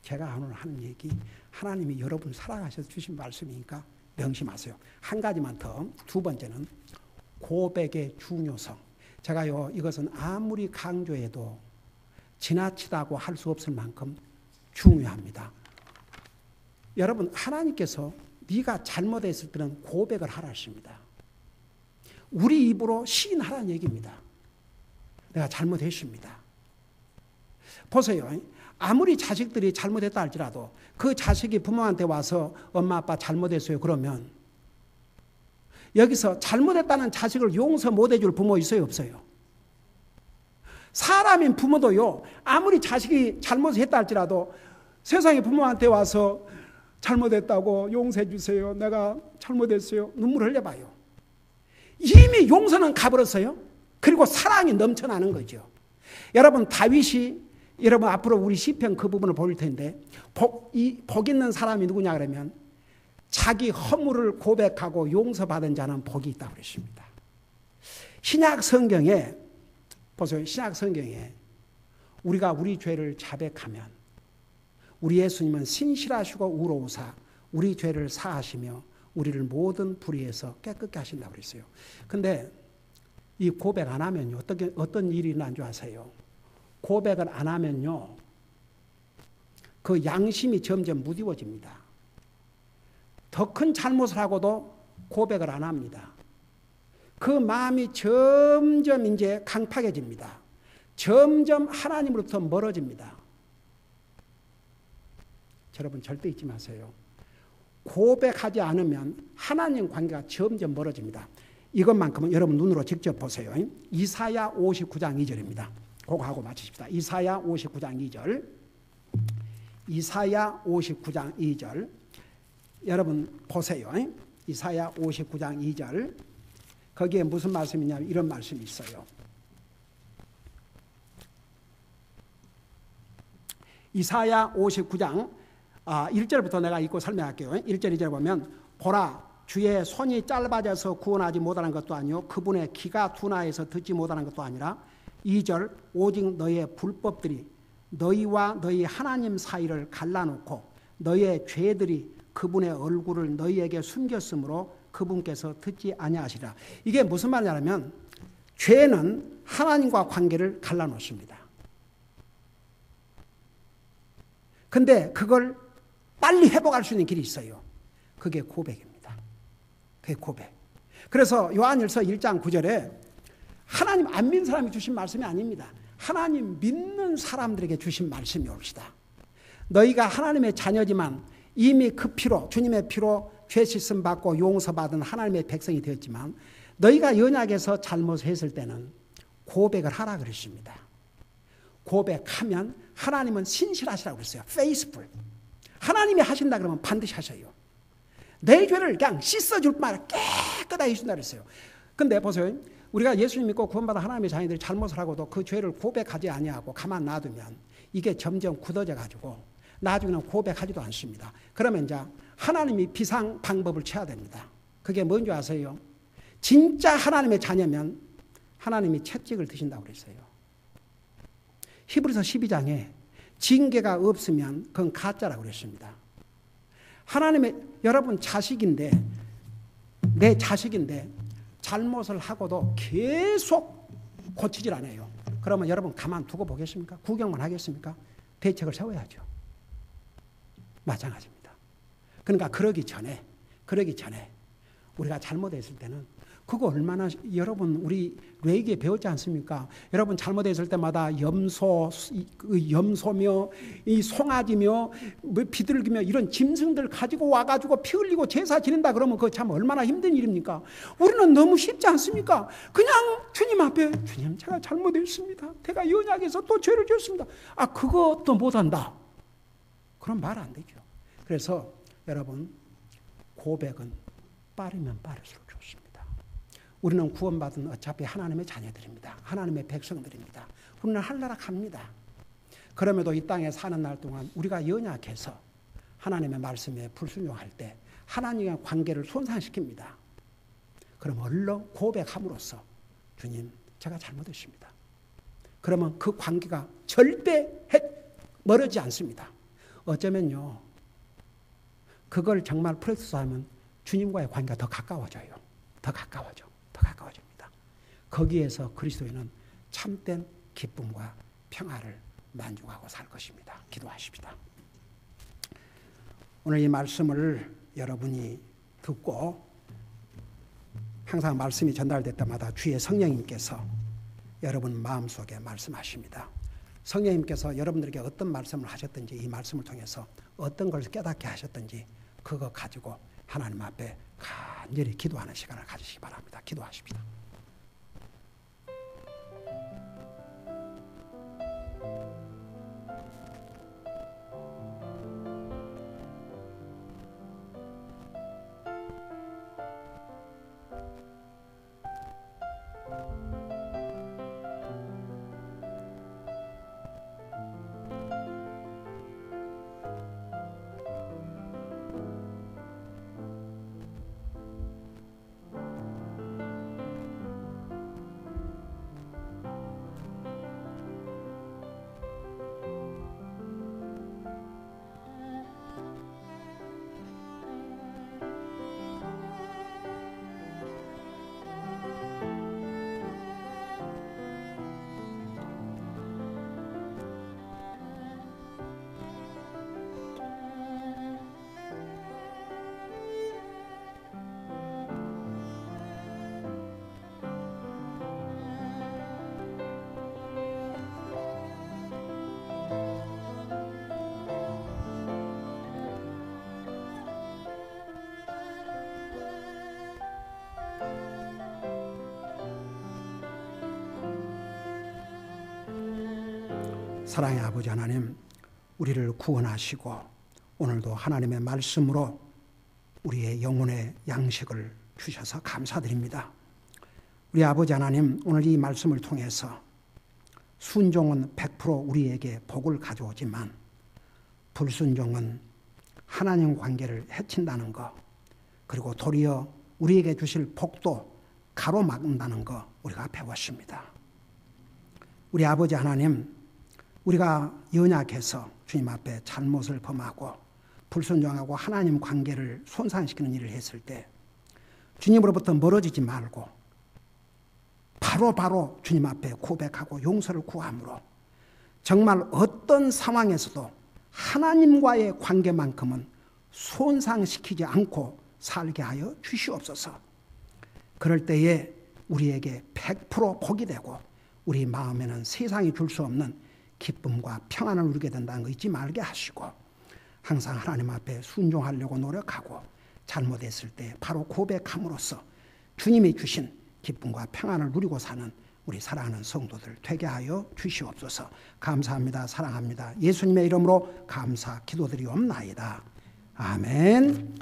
제가 오늘 하는 얘기 하나님이 여러분 살아가셔서 주신 말씀이니까 명심하세요. 한 가지만 더. 두 번째는 고백의 중요성. 제가요 이것은 아무리 강조해도 지나치다고 할 수 없을 만큼 중요합니다. 여러분 하나님께서 네가 잘못했을 때는 고백을 하라 하십니다. 우리 입으로 시인하라는 얘기입니다. 내가 잘못했습니다. 보세요. 아무리 자식들이 잘못했다 할지라도 그 자식이 부모한테 와서 엄마 아빠 잘못했어요 그러면 여기서 잘못했다는 자식을 용서 못해줄 부모 있어요, 없어요? 사람인 부모도요, 아무리 자식이 잘못을 했다 할지라도 세상에 부모한테 와서 잘못했다고 용서해 주세요, 내가 잘못했어요, 눈물을 흘려봐요. 이미 용서는 가버렸어요. 그리고 사랑이 넘쳐나는 거죠. 여러분, 다윗이, 여러분 앞으로 우리 시편 그 부분을 볼 텐데, 복 있는 사람이 누구냐 그러면 자기 허물을 고백하고 용서받은 자는 복이 있다고 그랬습니다. 신약 성경에 보세요. 신약 성경에 우리가 우리 죄를 자백하면 우리 예수님은 신실하시고 의로우사 우리 죄를 사하시며 우리를 모든 불의에서 깨끗게 하신다고 그랬어요. 근데 이 고백 안 하면요, 어떤 일이 일어난 줄 아세요? 고백을 안 하면요, 그 양심이 점점 무디워집니다. 더 큰 잘못을 하고도 고백을 안 합니다. 그 마음이 점점 이제 강팍해집니다. 점점 하나님으로부터 멀어집니다. 여러분 절대 잊지 마세요. 고백하지 않으면 하나님 관계가 점점 멀어집니다. 이것만큼은 여러분 눈으로 직접 보세요. 이사야 59장 2절입니다. 그거 하고 마치십시다. 이사야 59장 2절. 이사야 59장 2절. 여러분 보세요. 이사야 59장 2절. 거기에 무슨 말씀이냐면 이런 말씀이 있어요. 이사야 59장 1절부터 내가 읽고 설명할게요. 1절 2절 보면 보라 주의 손이 짧아져서 구원하지 못하는 것도 아니요 그분의 귀가 둔하여서 듣지 못하는 것도 아니라 2절 오직 너의 불법들이 너희와 너희 하나님 사이를 갈라놓고 너희의 죄들이 그분의 얼굴을 너희에게 숨겼으므로 그분께서 듣지 아니하시리라. 이게 무슨 말이냐면 죄는 하나님과 관계를 갈라놓습니다. 근데 그걸 빨리 회복할 수 있는 길이 있어요. 그게 고백입니다. 그게 고백. 그래서 요한일서 1장 9절에 하나님 안 믿는 사람이 주신 말씀이 아닙니다. 하나님 믿는 사람들에게 주신 말씀이 옵시다. 너희가 하나님의 자녀지만 이미 그 피로 주님의 피로 죄 씻음 받고 용서받은 하나님의 백성이 되었지만 너희가 연약해서 잘못했을 때는 고백을 하라 그랬습니다. 고백하면 하나님은 신실하시라고 그랬어요. faithful. 하나님이 하신다 그러면 반드시 하셔요. 내 죄를 그냥 씻어줄 말 깨끗하게 해준다 그랬어요. 근데 보세요. 우리가 예수님 믿고 구원받은 하나님의 자녀들이 잘못을 하고도 그 죄를 고백하지 아니하고 가만 놔두면 이게 점점 굳어져 가지고 나중에는 고백하지도 않습니다. 그러면 이제 하나님이 비상 방법을 취해야 됩니다. 그게 뭔지 아세요? 진짜 하나님의 자녀면 하나님이 채찍을 드신다고 그랬어요. 히브리서 12장에 징계가 없으면 그건 가짜라고 그랬습니다. 하나님의 여러분 자식인데 내 자식인데 잘못을 하고도 계속 고치질 않아요. 그러면 여러분 가만 두고 보겠습니까? 구경만 하겠습니까? 대책을 세워야죠. 마찬가지입니다. 그러니까 그러기 전에 우리가 잘못했을 때는 그거 얼마나 여러분 우리 레이기에 배웠지 않습니까? 여러분 잘못했을 때마다 염소며 이 송아지며 비둘기며 이런 짐승들 가지고 와가지고 피 흘리고 제사 지낸다 그러면 그거 참 얼마나 힘든 일입니까? 우리는 너무 쉽지 않습니까? 그냥 주님 앞에 주님 제가 잘못했습니다. 제가 연약해서 또 죄를 지었습니다. 그것도 못한다. 그럼 말 안 되죠. 그래서 여러분 고백은 빠르면 빠를수록 좋습니다. 우리는 구원받은 어차피 하나님의 자녀들입니다. 하나님의 백성들입니다. 우리는 하늘나라 갑니다. 그럼에도 이 땅에 사는 날 동안 우리가 연약해서 하나님의 말씀에 불순종할 때 하나님의 관계를 손상시킵니다. 그럼 얼른 고백함으로써 주님 제가 잘못했습니다. 그러면 그 관계가 절대 멀어지지 않습니다. 어쩌면요 그걸 정말 프랙티스하면 주님과의 관계가 더 가까워져요. 더 가까워집니다. 거기에서 그리스도인은 참된 기쁨과 평화를 만족하고 살 것입니다. 기도하십시다. 오늘 이 말씀을 여러분이 듣고 항상 말씀이 전달될 때마다 주의 성령님께서 여러분 마음속에 말씀하십니다. 성령님께서 여러분들에게 어떤 말씀을 하셨든지 이 말씀을 통해서 어떤 걸 깨닫게 하셨든지 그거 가지고 하나님 앞에 간절히 기도하는 시간을 가지시기 바랍니다. 기도하십시다. 사랑의 아버지 하나님, 우리를 구원하시고 오늘도 하나님의 말씀으로 우리의 영혼의 양식을 주셔서 감사드립니다. 우리 아버지 하나님, 오늘 이 말씀을 통해서 순종은 100% 우리에게 복을 가져오지만 불순종은 하나님 관계를 해친다는 것, 그리고 도리어 우리에게 주실 복도 가로막는다는 것 우리가 배웠습니다. 우리 아버지 하나님, 우리가 연약해서 주님 앞에 잘못을 범하고 불순종하고 하나님 관계를 손상시키는 일을 했을 때 주님으로부터 멀어지지 말고 바로 주님 앞에 고백하고 용서를 구함으로 정말 어떤 상황에서도 하나님과의 관계만큼은 손상시키지 않고 살게 하여 주시옵소서. 그럴 때에 우리에게 100% 복이 되고 우리 마음에는 세상이 줄 수 없는 기쁨과 평안을 누리게 된다는 거 잊지 말게 하시고 항상 하나님 앞에 순종하려고 노력하고 잘못했을 때 바로 고백함으로써 주님이 주신 기쁨과 평안을 누리고 사는 우리 사랑하는 성도들 되게 하여 주시옵소서. 감사합니다. 사랑합니다. 예수님의 이름으로 감사 기도드리옵나이다. 아멘.